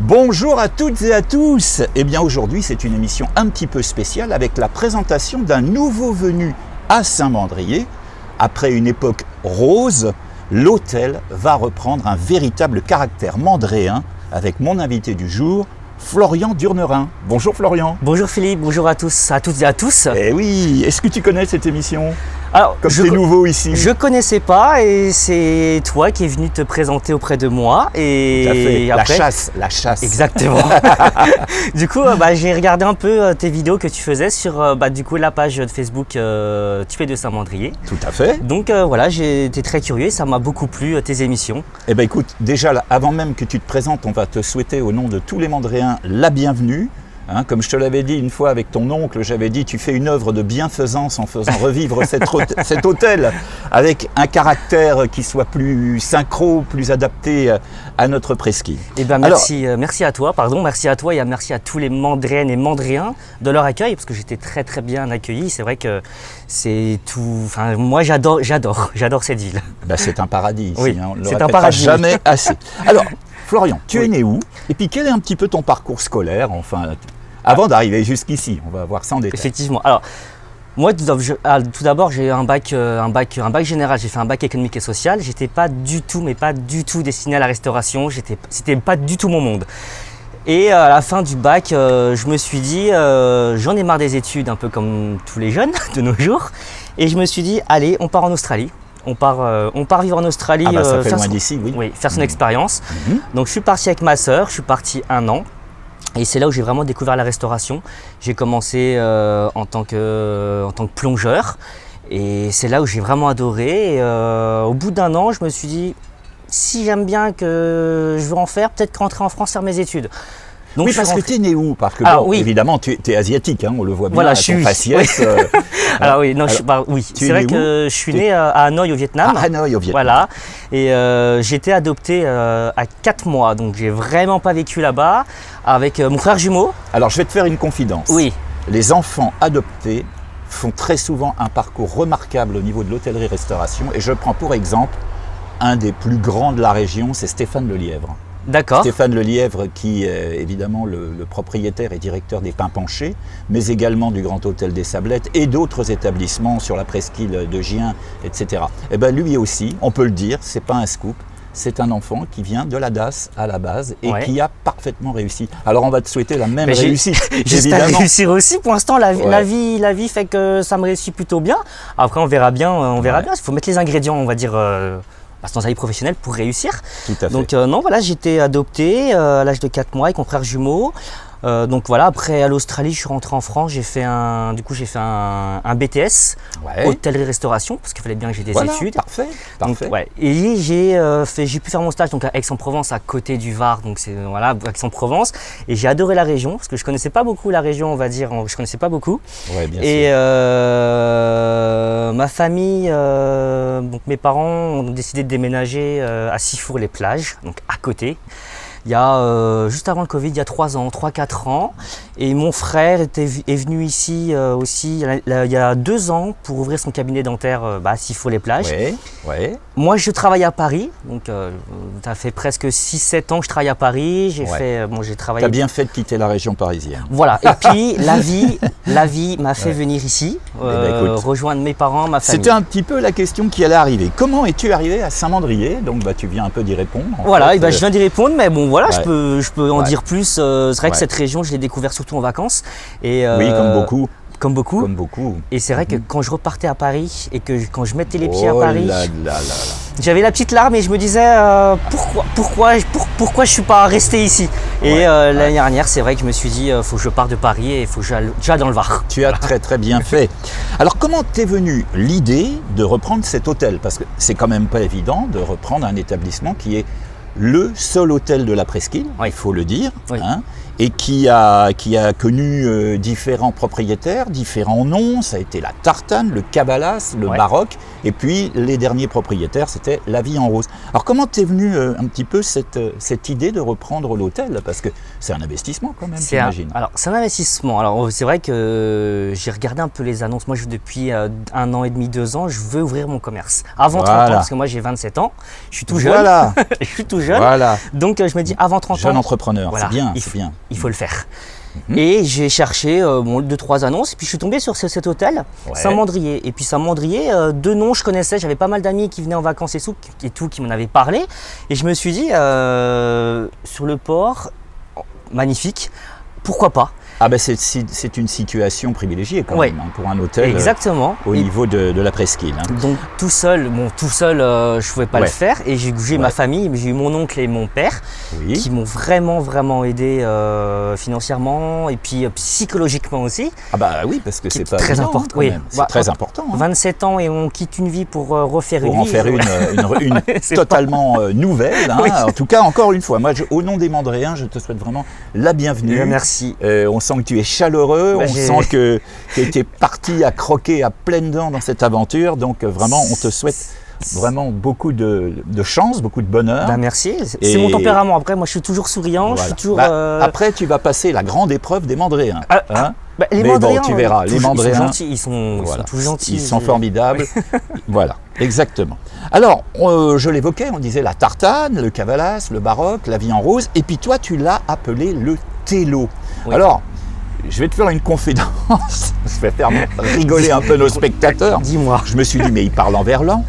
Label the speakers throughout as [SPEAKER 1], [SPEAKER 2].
[SPEAKER 1] Bonjour à toutes et à tous. Eh bien aujourd'hui c'est une émission un petit peu spéciale avec la présentation d'un nouveau venu à Saint-Mandrier. Après une époque rose, l'hôtel va reprendre un véritable caractère mandréen avec mon invité du jour, Florian Durnerin. Bonjour Florian.
[SPEAKER 2] Bonjour Philippe, bonjour à tous, à toutes et à tous.
[SPEAKER 1] Eh oui, est-ce que tu connais cette émission ?
[SPEAKER 2] Alors,
[SPEAKER 1] comme tu es nouveau ici.
[SPEAKER 2] Je connaissais pas et c'est toi qui es venu te présenter auprès de moi. Et
[SPEAKER 1] tout à fait.
[SPEAKER 2] après,
[SPEAKER 1] la chasse.
[SPEAKER 2] Exactement. Du coup, j'ai regardé un peu tes vidéos que tu faisais sur du coup, la page de Facebook Tu es de Saint-Mandrier.
[SPEAKER 1] Tout à fait.
[SPEAKER 2] Donc voilà, j'étais très curieux et ça m'a beaucoup plu tes émissions.
[SPEAKER 1] Eh bien écoute, déjà là, avant même que tu te présentes, on va te souhaiter au nom de tous les Mandréens la bienvenue. Comme je te l'avais dit une fois avec ton oncle, j'avais dit tu fais une œuvre de bienfaisance en faisant revivre cet hôtel avec un caractère qui soit plus synchro, plus adapté à notre presqu'île.
[SPEAKER 2] Eh ben merci à toi, merci à toi et merci à tous les Mandréennes et Mandréens de leur accueil parce que j'étais très très bien accueilli. C'est vrai que c'est tout. Enfin, moi j'adore cette ville.
[SPEAKER 1] C'est un paradis ici.
[SPEAKER 2] Oui,
[SPEAKER 1] on ne le
[SPEAKER 2] c'est un
[SPEAKER 1] répétera
[SPEAKER 2] paradis.
[SPEAKER 1] jamais assez. Alors Florian, tu es né où? Et puis quel est un petit peu ton parcours scolaire, enfin, avant d'arriver jusqu'ici? On va voir ça en détail.
[SPEAKER 2] Effectivement. Alors, moi, tout d'abord, j'ai eu un bac général. J'ai fait un bac économique et social. J'étais pas du tout destiné à la restauration. C'était pas du tout mon monde. Et à la fin du bac, je me suis dit, j'en ai marre des études, un peu comme tous les jeunes de nos jours. Et je me suis dit, allez, on part en Australie. On part vivre en Australie,
[SPEAKER 1] ça fait loin d'ici, oui.
[SPEAKER 2] Oui, faire son expérience. Donc je suis parti avec ma sœur, je suis parti 1 an. Et c'est là où j'ai vraiment découvert la restauration. J'ai commencé en tant que plongeur. Et c'est là où j'ai vraiment adoré. Et, au bout d'1 an, je me suis dit, si j'aime bien que je veux en faire, peut-être rentrer en France faire mes études. Donc,
[SPEAKER 1] oui, parce que tu es né où? Parce que évidemment, tu es asiatique, on le voit bien,
[SPEAKER 2] voilà,
[SPEAKER 1] à ton faciès.
[SPEAKER 2] Alors oui, c'est vrai que je suis né à Hanoï au Vietnam.
[SPEAKER 1] À Hanoï au Vietnam.
[SPEAKER 2] Voilà, et j'ai été adopté à 4 mois, donc j'ai vraiment pas vécu là-bas avec mon frère jumeau.
[SPEAKER 1] Alors je vais te faire une confidence.
[SPEAKER 2] Oui.
[SPEAKER 1] Les enfants adoptés font très souvent un parcours remarquable au niveau de l'hôtellerie-restauration, et je prends pour exemple un des plus grands de la région, c'est Stéphane Lelièvre.
[SPEAKER 2] D'accord.
[SPEAKER 1] Stéphane Lelièvre qui est évidemment le propriétaire et directeur des Pins Penchés, mais également du Grand Hôtel des Sablettes et d'autres établissements sur la presqu'île de Gien, etc. Et bien lui aussi, on peut le dire, c'est pas un scoop, c'est un enfant qui vient de la DAS à la base et qui a parfaitement réussi. Alors on va te souhaiter la même réussite.
[SPEAKER 2] J'espère réussir aussi. Pour l'instant, la vie fait que ça me réussit plutôt bien. Après, on verra bien. Il faut mettre les ingrédients, on va dire. Dans sa vie professionnelle pour réussir.
[SPEAKER 1] Tout à fait.
[SPEAKER 2] Donc j'ai été adopté à l'âge de 4 mois avec mon frère jumeau. Donc voilà, après à l'Australie, je suis rentré en France, j'ai fait un BTS, hôtellerie-restauration, parce qu'il fallait bien que j'ai des études.
[SPEAKER 1] Parfait.
[SPEAKER 2] Donc, et j'ai pu faire mon stage donc à Aix-en-Provence, à côté du Var, donc c'est Aix-en-Provence. Et j'ai adoré la région, parce que je connaissais pas beaucoup la région, on va dire, je connaissais pas beaucoup.
[SPEAKER 1] Ouais, bien
[SPEAKER 2] et ma famille, donc mes parents ont décidé de déménager à Sifour-les-Plages, donc à côté. Il y a juste avant le Covid, il y a 3-4 ans. Et mon frère est venu ici aussi il y a 2 ans pour ouvrir son cabinet dentaire à Sifour-les-Plages. Moi, je travaille à Paris. Donc, ça fait presque 6-7 ans que je travaille à Paris. J'ai travaillé.
[SPEAKER 1] Tu as bien fait de quitter la région parisienne.
[SPEAKER 2] Voilà. Et puis, la vie m'a fait venir ici, rejoindre mes parents, ma famille.
[SPEAKER 1] C'était un petit peu la question qui allait arriver. Comment es-tu arrivé à Saint-Mandrier? Donc, tu viens un peu d'y répondre.
[SPEAKER 2] Je viens d'y répondre, mais bon, voilà, je peux en dire plus. C'est vrai que cette région, je l'ai découverte surtout en vacances. Et,
[SPEAKER 1] oui, comme beaucoup.
[SPEAKER 2] Comme beaucoup. Et c'est vrai que quand je repartais à Paris et que quand je mettais les pieds à Paris, j'avais la petite larme et je me disais pourquoi je suis pas resté ici. Et l'année dernière, c'est vrai que je me suis dit faut que je parte de Paris et il faut que j'aille dans le Var.
[SPEAKER 1] Tu as très très bien fait. Alors comment t'es venue l'idée de reprendre cet hôtel? Parce que c'est quand même pas évident de reprendre un établissement qui est le seul hôtel de la presqu'île, il faut le dire. et qui a connu différents propriétaires, différents noms. Ça a été la Tartane, le Cabalas, le Baroque, et puis les derniers propriétaires, c'était La Vie en Rose. Alors comment t'es venu un petit peu cette idée de reprendre l'hôtel? Parce que c'est un investissement quand même, j'imagine.
[SPEAKER 2] Alors c'est un investissement. Alors c'est vrai que j'ai regardé un peu les annonces. Moi depuis 1 an et demi, 2 ans, je veux ouvrir mon commerce. Avant 30 ans, parce que moi j'ai 27 ans, je suis tout jeune.
[SPEAKER 1] Voilà.
[SPEAKER 2] Je suis tout jeune.
[SPEAKER 1] Voilà.
[SPEAKER 2] Donc je me dis avant 30 ans.
[SPEAKER 1] Jeune entrepreneur,
[SPEAKER 2] voilà,
[SPEAKER 1] c'est bien,
[SPEAKER 2] c'est bien. Il faut le faire. Et j'ai cherché 2-3 annonces, et puis je suis tombé sur cet hôtel, Saint-Mandrier. Et puis Saint-Mandrier, 2 noms je connaissais, j'avais pas mal d'amis qui venaient en vacances et tout, qui m'en avaient parlé. Et je me suis dit, sur le port, magnifique, pourquoi pas?
[SPEAKER 1] Ah ben c'est une situation privilégiée quand même pour un hôtel.
[SPEAKER 2] Exactement.
[SPEAKER 1] Au niveau de la presqu'île.
[SPEAKER 2] Donc tout seul, je pouvais pas le faire, et j'ai ma famille, j'ai eu mon oncle et mon père qui m'ont vraiment aidé financièrement et puis psychologiquement aussi.
[SPEAKER 1] Ah bah oui, parce que c'est pas
[SPEAKER 2] très important.
[SPEAKER 1] Quand même. C'est très important.
[SPEAKER 2] 27 ans et on quitte une vie pour refaire une vie.
[SPEAKER 1] Pour en faire une totalement nouvelle. En tout cas, encore une fois, moi au nom des Mandréens, je te souhaite vraiment la bienvenue.
[SPEAKER 2] Merci.
[SPEAKER 1] On sent que tu es chaleureux, on sent que tu es parti à croquer à pleines dents dans cette aventure. Donc vraiment, on te souhaite vraiment beaucoup de chance, beaucoup de bonheur.
[SPEAKER 2] Merci, c'est mon tempérament. Après, moi je suis toujours souriant. Je suis toujours,
[SPEAKER 1] Après, tu vas passer la grande épreuve des Mandréens.
[SPEAKER 2] Les
[SPEAKER 1] Mais
[SPEAKER 2] Mandréens,
[SPEAKER 1] bon, tu verras, les Mandréens,
[SPEAKER 2] ils sont tous gentils.
[SPEAKER 1] Ils sont formidables. Voilà, exactement. Alors, je l'évoquais, on disait la Tartane, le Cabalas, le Baroque, La Vie en Rose, et puis toi, tu l'as appelé le Télo. Alors, je vais te faire une confidence, je vais faire rigoler un peu nos spectateurs.
[SPEAKER 2] Dis-moi.
[SPEAKER 1] Je me suis dit, mais il parle en verlan.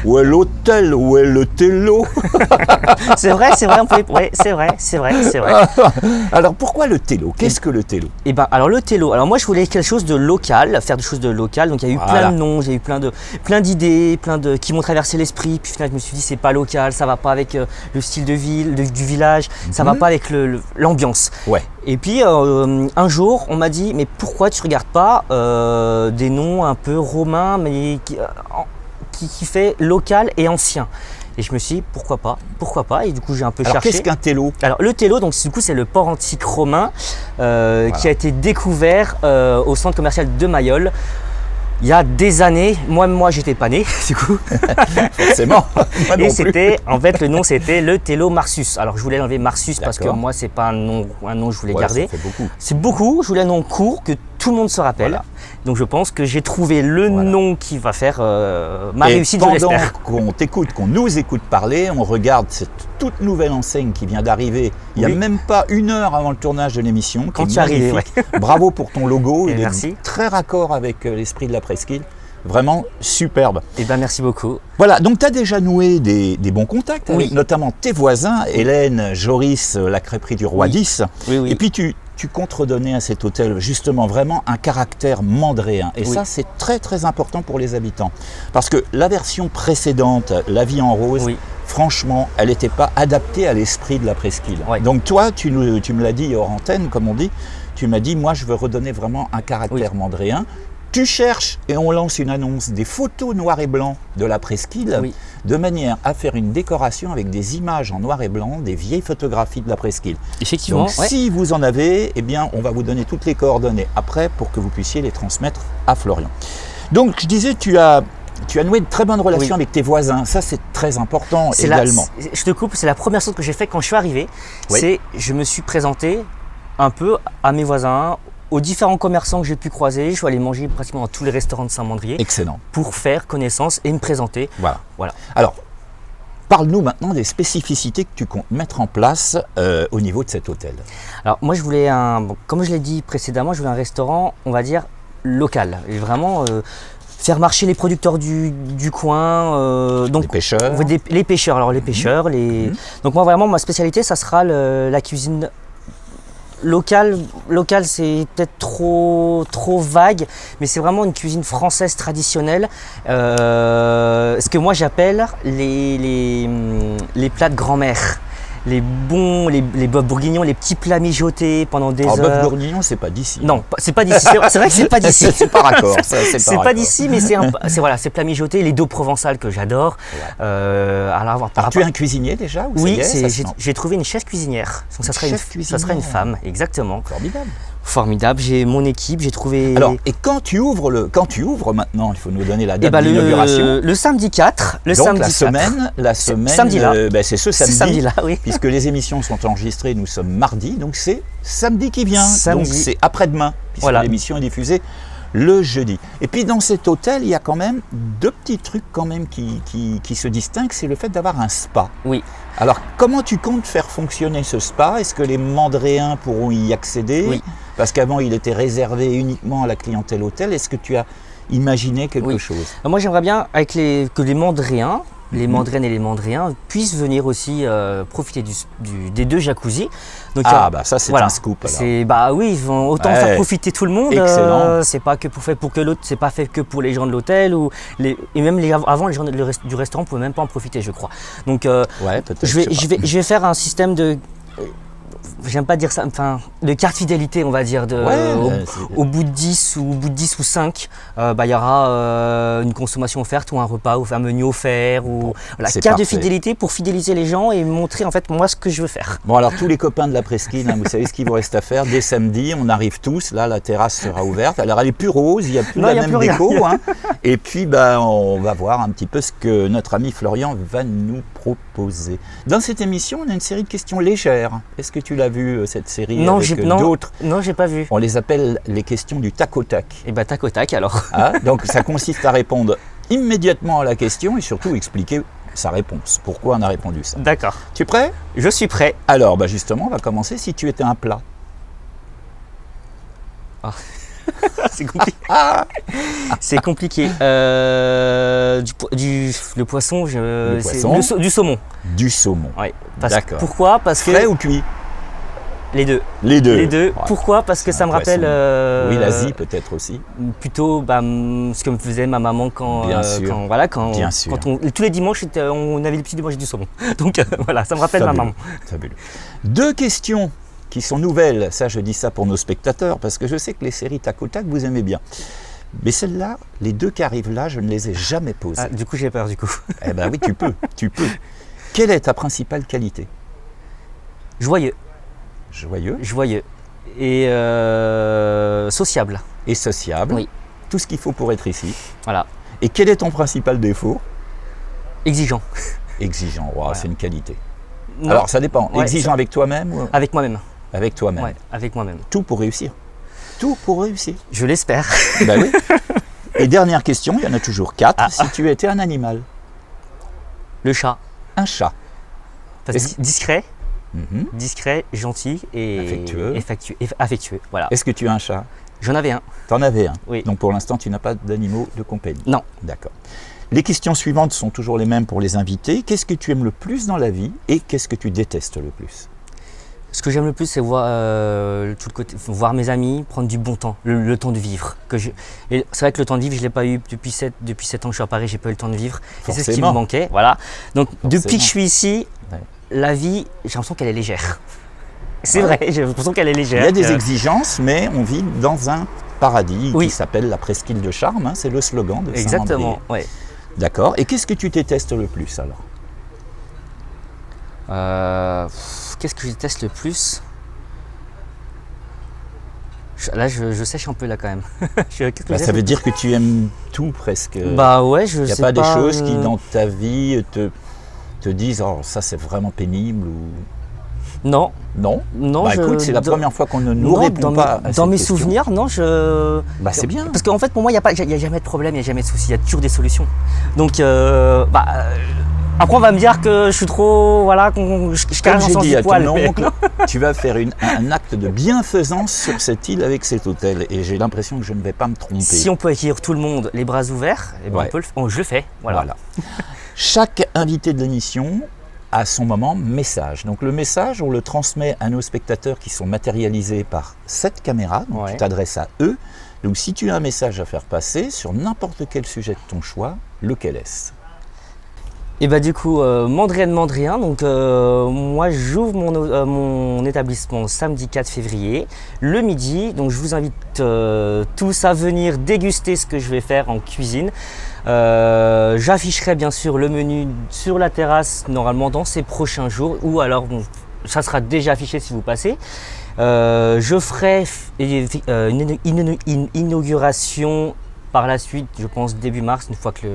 [SPEAKER 1] Où est l'hôtel? Où est le télo?
[SPEAKER 2] C'est vrai, c'est vrai.
[SPEAKER 1] Alors pourquoi le télo? Qu'est-ce que le télo?
[SPEAKER 2] Alors le télo, moi je voulais quelque chose de local, faire des choses de local, donc il y a eu plein de noms, j'ai eu plein d'idées, qui m'ont traversé l'esprit, puis finalement je me suis dit c'est pas local, ça va pas avec le style de ville, du village, ça va pas avec l'ambiance. Et puis un jour on m'a dit mais pourquoi tu regardes pas des noms un peu romains mais qui fait local et ancien. Et je me suis dit pourquoi pas, et du coup j'ai un peu cherché.
[SPEAKER 1] Qu'est-ce qu'un télo? Alors
[SPEAKER 2] le télo, donc du coup c'est le port antique romain qui a été découvert au centre commercial de Mayol il y a des années. Moi j'étais pas né du coup.
[SPEAKER 1] Forcément.
[SPEAKER 2] Et c'était, en fait le nom c'était le Télo Marsus. Alors je voulais l'enlever Marsus parce que moi c'est pas un nom que je voulais garder. C'est beaucoup, je voulais un nom court que tout le monde se rappelle. Donc je pense que j'ai trouvé le nom qui va faire ma réussite, je l'espère.
[SPEAKER 1] Qu'on t'écoute, qu'on nous écoute parler, on regarde cette toute nouvelle enseigne qui vient d'arriver il n'y a même pas 1 heure avant le tournage de l'émission.
[SPEAKER 2] Quand tu es arrivé,
[SPEAKER 1] Bravo pour ton logo, il
[SPEAKER 2] merci.
[SPEAKER 1] est très raccord avec l'esprit de la presqu'île. Vraiment superbe.
[SPEAKER 2] Merci beaucoup.
[SPEAKER 1] Voilà, donc tu as déjà noué des bons contacts avec notamment tes voisins, Hélène, Joris, la crêperie du Roi 10. Et puis tu comptes redonner à cet hôtel justement vraiment un caractère mandréen. Et ça, c'est très très important pour les habitants. Parce que la version précédente, La Vie en Rose, franchement, elle n'était pas adaptée à l'esprit de la presqu'île. Donc toi, tu me l'as dit hors antenne, comme on dit, tu m'as dit, moi je veux redonner vraiment un caractère mandréen. Tu cherches, et on lance une annonce, des photos noir et blanc de la presqu'île, de manière à faire une décoration avec des images en noir et blanc, des vieilles photographies de la presqu'île.
[SPEAKER 2] Effectivement.
[SPEAKER 1] Donc si vous en avez, eh bien, on va vous donner toutes les coordonnées après pour que vous puissiez les transmettre à Florian. Donc je disais, tu as noué de très bonnes relations avec tes voisins. Ça, c'est très important également.
[SPEAKER 2] Je te coupe, c'est la première chose que j'ai fait quand je suis arrivé. C'est je me suis présenté un peu à mes voisins, aux différents commerçants que j'ai pu croiser. Je suis allé manger pratiquement dans tous les restaurants de Saint-Mandrier.
[SPEAKER 1] Excellent.
[SPEAKER 2] Pour faire connaissance et me présenter.
[SPEAKER 1] Voilà. Alors, parle-nous maintenant des spécificités que tu comptes mettre en place au niveau de cet hôtel. Alors,
[SPEAKER 2] moi, je voulais comme je l'ai dit précédemment, je voulais un restaurant, on va dire, local. Et vraiment faire marcher les producteurs du coin. Donc, les pêcheurs. Les pêcheurs. Alors, les pêcheurs. Donc, moi, vraiment, ma spécialité, ça sera la cuisine local, c'est peut-être trop vague, mais c'est vraiment une cuisine française traditionnelle. Ce que moi j'appelle les plats de grand-mère. les bœufs bourguignons, les petits plats mijotés pendant des
[SPEAKER 1] Alors,
[SPEAKER 2] heures.
[SPEAKER 1] bœuf bourguignon, c'est pas d'ici.
[SPEAKER 2] Non, c'est pas d'ici. C'est vrai que c'est pas d'ici.
[SPEAKER 1] C'est pas raccord. Ça, c'est
[SPEAKER 2] C'est
[SPEAKER 1] pas
[SPEAKER 2] pas
[SPEAKER 1] raccord.
[SPEAKER 2] d'ici, mais c'est voilà, c'est plat mijoté, les dos provençales que j'adore.
[SPEAKER 1] Ouais.
[SPEAKER 2] Alors, par
[SPEAKER 1] Alors, tu es
[SPEAKER 2] rapport-
[SPEAKER 1] un cuisinier déjà ou ça y
[SPEAKER 2] oui,
[SPEAKER 1] est, ça se
[SPEAKER 2] j'ai
[SPEAKER 1] sent
[SPEAKER 2] j'ai trouvé une chef cuisinière. Donc ça serait
[SPEAKER 1] chef
[SPEAKER 2] ça serait une
[SPEAKER 1] cuisinière.
[SPEAKER 2] femme, exactement.
[SPEAKER 1] Formidable.
[SPEAKER 2] Formidable. J'ai mon équipe, j'ai trouvé.
[SPEAKER 1] Alors, et quand tu ouvres maintenant, il faut nous donner la
[SPEAKER 2] Eh
[SPEAKER 1] date
[SPEAKER 2] ben,
[SPEAKER 1] d'inauguration.
[SPEAKER 2] le samedi 4. Le
[SPEAKER 1] Donc
[SPEAKER 2] samedi
[SPEAKER 1] la
[SPEAKER 2] 4.
[SPEAKER 1] semaine,
[SPEAKER 2] samedi là.
[SPEAKER 1] ben, c'est ce samedi,
[SPEAKER 2] samedi-là, oui.
[SPEAKER 1] puisque les émissions sont enregistrées, nous sommes mardi, donc c'est samedi qui vient,
[SPEAKER 2] Samedi.
[SPEAKER 1] donc c'est après-demain, puisque
[SPEAKER 2] Voilà.
[SPEAKER 1] l'émission est diffusée le jeudi. Et puis dans cet hôtel, il y a quand même deux petits trucs quand même qui se distinguent, c'est le fait d'avoir un spa.
[SPEAKER 2] Oui.
[SPEAKER 1] Alors comment tu comptes faire fonctionner ce spa? Est-ce que les Mandréens pourront y accéder?
[SPEAKER 2] Oui.
[SPEAKER 1] Parce qu'avant il était réservé uniquement à la clientèle hôtel. Est-ce que tu as imaginé quelque
[SPEAKER 2] Oui.
[SPEAKER 1] chose?
[SPEAKER 2] Moi, j'aimerais bien que les Mandréens, les
[SPEAKER 1] Mhm.
[SPEAKER 2] Mandréennes et les Mandréens puissent venir aussi profiter des deux jacuzzis. Donc,
[SPEAKER 1] Ah bah ça c'est
[SPEAKER 2] voilà.
[SPEAKER 1] un scoop alors.
[SPEAKER 2] Bah oui, ils vont autant
[SPEAKER 1] Ouais.
[SPEAKER 2] faire profiter tout le monde.
[SPEAKER 1] Excellent.
[SPEAKER 2] C'est pas que pour que l'autre, c'est pas fait que pour les gens de l'hôtel et même avant les gens du restaurant pouvaient même pas en profiter, je crois. Donc
[SPEAKER 1] Ouais, peut-être.
[SPEAKER 2] je
[SPEAKER 1] je sais pas.
[SPEAKER 2] vais faire un système de j'aime pas dire ça, enfin, de carte fidélité, on va dire,
[SPEAKER 1] Ouais,
[SPEAKER 2] au bout de 10 ou 5, il y aura une consommation offerte ou un repas ou un menu offert ou voilà,
[SPEAKER 1] c'est
[SPEAKER 2] carte de
[SPEAKER 1] parfait.
[SPEAKER 2] fidélité pour fidéliser les gens et montrer en fait moi ce que je veux faire.
[SPEAKER 1] Bon alors tous les copains de la presqu'île, vous savez ce qu'il vous reste à faire. Dès samedi, on arrive tous, là la terrasse sera ouverte. Alors elle est plus rose, il n'y a plus
[SPEAKER 2] Non,
[SPEAKER 1] la
[SPEAKER 2] il y a
[SPEAKER 1] même
[SPEAKER 2] plus rien.
[SPEAKER 1] déco. Hein. Et puis on va voir un petit peu ce que notre ami Florian va nous proposer. Dans cette émission, on a une série de questions légères. Est-ce que tu l'as vu cette série
[SPEAKER 2] Non,
[SPEAKER 1] avec d'autres?
[SPEAKER 2] non, j'ai pas vu.
[SPEAKER 1] On les appelle les questions du tac au tac.
[SPEAKER 2] Et bah tac au tac alors.
[SPEAKER 1] Hein. Donc ça consiste à répondre immédiatement à la question et surtout expliquer sa réponse. Pourquoi on a répondu ça?
[SPEAKER 2] D'accord.
[SPEAKER 1] Tu es prêt?
[SPEAKER 2] Je suis prêt.
[SPEAKER 1] Alors justement, on va commencer. Si tu étais un plat.
[SPEAKER 2] C'est compliqué. C'est compliqué. Le poisson,
[SPEAKER 1] Le
[SPEAKER 2] c'est
[SPEAKER 1] poisson.
[SPEAKER 2] du saumon.
[SPEAKER 1] Du saumon.
[SPEAKER 2] Ouais.
[SPEAKER 1] D'accord.
[SPEAKER 2] Pourquoi? Parce que
[SPEAKER 1] Frais ou cuit?
[SPEAKER 2] les deux.
[SPEAKER 1] Les deux.
[SPEAKER 2] Les deux.
[SPEAKER 1] Ouais.
[SPEAKER 2] Pourquoi? Parce que
[SPEAKER 1] C'est
[SPEAKER 2] ça
[SPEAKER 1] un
[SPEAKER 2] me rappelle
[SPEAKER 1] Oui, l'Asie peut-être aussi.
[SPEAKER 2] plutôt ce que me faisait ma maman
[SPEAKER 1] Bien sûr. Bien sûr.
[SPEAKER 2] tous les dimanches on avait les petits dimanches du saumon. Donc voilà, ça me rappelle ma maman.
[SPEAKER 1] Fabuleux. Deux questions qui sont nouvelles. Ça, je dis ça pour nos spectateurs parce que je sais que les séries tac au tac, vous aimez bien. Mais celles-là, les deux qui arrivent là, je ne les ai jamais posées.
[SPEAKER 2] Ah, du coup, j'ai peur du coup.
[SPEAKER 1] Eh ben oui, tu peux. Quelle est ta principale qualité?
[SPEAKER 2] Joyeux
[SPEAKER 1] Joyeux
[SPEAKER 2] et sociable.
[SPEAKER 1] et sociable.
[SPEAKER 2] Oui.
[SPEAKER 1] Tout ce qu'il faut pour être ici.
[SPEAKER 2] Voilà.
[SPEAKER 1] Et quel est ton principal défaut?
[SPEAKER 2] Exigeant.
[SPEAKER 1] Exigeant. Wow,
[SPEAKER 2] Voilà.
[SPEAKER 1] c'est une qualité.
[SPEAKER 2] Non,
[SPEAKER 1] Alors, ça dépend.
[SPEAKER 2] Ouais,
[SPEAKER 1] Exigeant avec toi-même ou
[SPEAKER 2] avec moi-même.
[SPEAKER 1] avec toi-même?
[SPEAKER 2] Ouais, avec moi-même.
[SPEAKER 1] Tout pour réussir. Tout pour réussir.
[SPEAKER 2] Je l'espère.
[SPEAKER 1] Ben oui. Et dernière question, il y en a toujours 4. Si tu étais un animal,
[SPEAKER 2] Le chat.
[SPEAKER 1] un chat.
[SPEAKER 2] Parce
[SPEAKER 1] Est-ce-
[SPEAKER 2] que discret,
[SPEAKER 1] Mhm.
[SPEAKER 2] discret, gentil et
[SPEAKER 1] Affectueux.
[SPEAKER 2] Voilà.
[SPEAKER 1] Est-ce que tu as un chat?
[SPEAKER 2] J'en avais un.
[SPEAKER 1] T'en avais un.
[SPEAKER 2] Oui.
[SPEAKER 1] Donc pour l'instant, tu n'as pas d'animaux de compagnie.
[SPEAKER 2] Non.
[SPEAKER 1] D'accord. Les questions suivantes sont toujours les mêmes pour les invités. Qu'est-ce que tu aimes le plus dans la vie et qu'est-ce que tu détestes le plus?
[SPEAKER 2] Ce que j'aime le plus, c'est voir mes amis, prendre du bon temps, le temps de vivre. Et c'est vrai que le temps de vivre, je ne l'ai pas eu depuis 7 ans que je suis à Paris, j'ai pas eu le temps de vivre. Et c'est ce qui me
[SPEAKER 1] Forcément.
[SPEAKER 2] manquait. Voilà. Donc depuis
[SPEAKER 1] Forcément.
[SPEAKER 2] que je suis ici,
[SPEAKER 1] Ouais.
[SPEAKER 2] la vie, j'ai l'impression qu'elle est légère. C'est vrai, j'ai l'impression qu'elle est
[SPEAKER 1] Il
[SPEAKER 2] légère.
[SPEAKER 1] y a des
[SPEAKER 2] que-
[SPEAKER 1] exigences, mais on vit dans un paradis
[SPEAKER 2] Oui.
[SPEAKER 1] qui s'appelle la presqu'île de charme. Hein, c'est le slogan de
[SPEAKER 2] Exactement.
[SPEAKER 1] Saint-Mandrier.
[SPEAKER 2] Ouais.
[SPEAKER 1] D'accord. Et qu'est-ce que tu détestes le plus alors?
[SPEAKER 2] Qu'est-ce que je déteste le plus? Là, je sèche un peu là quand même. Qu'est-ce que je
[SPEAKER 1] Ça
[SPEAKER 2] déteste
[SPEAKER 1] veut dire que tu aimes tout presque.
[SPEAKER 2] Bah ouais, je
[SPEAKER 1] Il n'y a
[SPEAKER 2] sais
[SPEAKER 1] pas des choses qui
[SPEAKER 2] euh,
[SPEAKER 1] dans ta vie te disent oh ça c'est vraiment pénible ou
[SPEAKER 2] Non,
[SPEAKER 1] non?
[SPEAKER 2] non.
[SPEAKER 1] Bah écoute, c'est la première fois qu'on ne nous
[SPEAKER 2] non,
[SPEAKER 1] répond pas à
[SPEAKER 2] dans
[SPEAKER 1] cette
[SPEAKER 2] mes
[SPEAKER 1] question.
[SPEAKER 2] souvenirs, non,
[SPEAKER 1] Bah c'est bien.
[SPEAKER 2] Parce qu'en fait, pour moi, il n'y a jamais de problème, il n'y a jamais de souci, il y a toujours des solutions. Donc, après, on va me dire que je suis trop. Voilà, je
[SPEAKER 1] Comme
[SPEAKER 2] caresse
[SPEAKER 1] j'ai
[SPEAKER 2] dans le sens
[SPEAKER 1] dit
[SPEAKER 2] du
[SPEAKER 1] à
[SPEAKER 2] poil.
[SPEAKER 1] ton
[SPEAKER 2] mais-
[SPEAKER 1] oncle, tu vas faire un acte de bienfaisance sur cette île avec cet hôtel et j'ai l'impression que je ne vais pas me tromper.
[SPEAKER 2] Si on peut accueillir tout le monde les bras ouverts, eh ben,
[SPEAKER 1] Ouais.
[SPEAKER 2] je le fais. Voilà.
[SPEAKER 1] Voilà. Chaque invité de l'émission a son moment message. Donc le message, on le transmet à nos spectateurs qui sont matérialisés par cette caméra. Donc
[SPEAKER 2] Ouais.
[SPEAKER 1] tu t'adresses à eux. Donc si tu as un message à faire passer sur n'importe quel sujet de ton choix, lequel est-ce?
[SPEAKER 2] Et bah du coup, Mandrien de Mandrien, donc moi j'ouvre mon établissement samedi 4 février, le midi, donc je vous invite tous à venir déguster ce que je vais faire en cuisine. J'afficherai bien sûr le menu sur la terrasse normalement dans ces prochains jours, ou alors bon, ça sera déjà affiché si vous passez. Je ferai une inauguration par la suite, je pense début mars, une fois que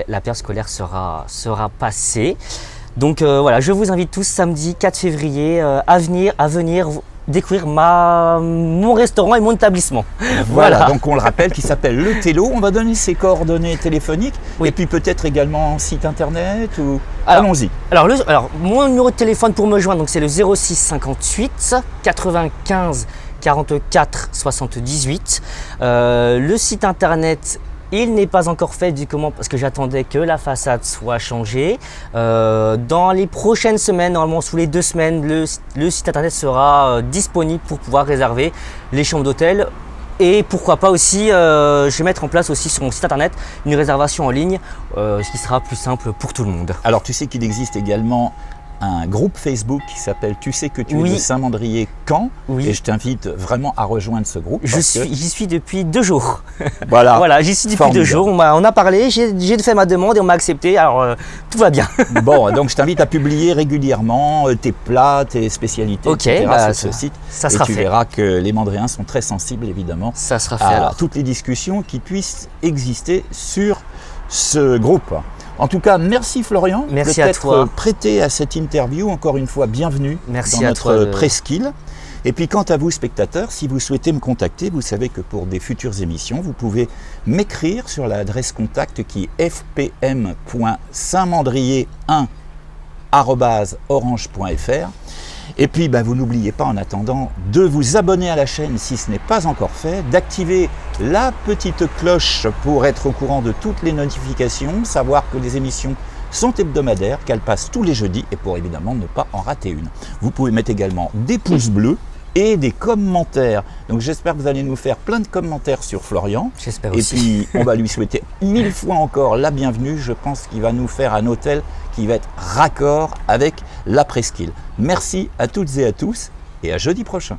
[SPEAKER 2] la période scolaire sera passée. Donc voilà, je vous invite tous samedi 4 février à venir découvrir mon restaurant et mon établissement.
[SPEAKER 1] Voilà, donc on le rappelle, qui s'appelle Le Tello. On va donner ses coordonnées téléphoniques,
[SPEAKER 2] Oui.
[SPEAKER 1] et puis peut-être également site internet ou...
[SPEAKER 2] Alors,
[SPEAKER 1] Allons-y.
[SPEAKER 2] Alors, mon numéro de téléphone pour me joindre, donc c'est le 06 58 95 44 78. Le site internet, il n'est pas encore fait parce que j'attendais que la façade soit changée. Dans les prochaines semaines, normalement sous les 2 semaines, le site internet sera disponible pour pouvoir réserver les chambres d'hôtel. Et pourquoi pas aussi, je vais mettre en place aussi sur mon site internet une réservation en ligne, ce qui sera plus simple pour tout le monde.
[SPEAKER 1] Alors tu sais qu'il existe également un groupe Facebook qui s'appelle Tu sais que tu es de Saint-Mandrier-Caen,
[SPEAKER 2] Oui.
[SPEAKER 1] et je t'invite vraiment à rejoindre ce groupe.
[SPEAKER 2] J'y suis depuis 2 jours.
[SPEAKER 1] Voilà,
[SPEAKER 2] Voilà, j'y suis depuis 2 jours. On a parlé, j'ai fait ma demande et on m'a accepté, alors tout va bien.
[SPEAKER 1] Bon, donc je t'invite à publier régulièrement tes plats, tes spécialités,
[SPEAKER 2] Ok,
[SPEAKER 1] etc.
[SPEAKER 2] bah,
[SPEAKER 1] sur ce site.
[SPEAKER 2] Ça
[SPEAKER 1] Et
[SPEAKER 2] sera
[SPEAKER 1] tu
[SPEAKER 2] fait.
[SPEAKER 1] verras que les Mandriens sont très sensibles, évidemment,
[SPEAKER 2] Ça sera fait
[SPEAKER 1] à
[SPEAKER 2] alors.
[SPEAKER 1] toutes les discussions qui puissent exister sur ce groupe. En tout cas, merci Florian
[SPEAKER 2] Merci
[SPEAKER 1] de
[SPEAKER 2] à
[SPEAKER 1] t'être
[SPEAKER 2] toi.
[SPEAKER 1] prêté à cette interview. Encore une fois, bienvenue
[SPEAKER 2] Merci
[SPEAKER 1] dans
[SPEAKER 2] à
[SPEAKER 1] notre
[SPEAKER 2] toi de-
[SPEAKER 1] presqu'île. Et puis quant à vous, spectateurs, si vous souhaitez me contacter, vous savez que pour des futures émissions, vous pouvez m'écrire sur l'adresse contact qui est fpm.saintmandrier1@orange.fr. Et puis, vous n'oubliez pas en attendant de vous abonner à la chaîne si ce n'est pas encore fait, d'activer la petite cloche pour être au courant de toutes les notifications, savoir que les émissions sont hebdomadaires, qu'elles passent tous les jeudis, et pour évidemment ne pas en rater une. Vous pouvez mettre également des pouces bleus et des commentaires. Donc j'espère que vous allez nous faire plein de commentaires sur Florian.
[SPEAKER 2] J'espère
[SPEAKER 1] Et
[SPEAKER 2] aussi.
[SPEAKER 1] puis on va lui souhaiter 1000 fois encore la bienvenue. Je pense qu'il va nous faire un hôtel qui va être raccord avec la presqu'île. Merci à toutes et à tous, et à jeudi prochain.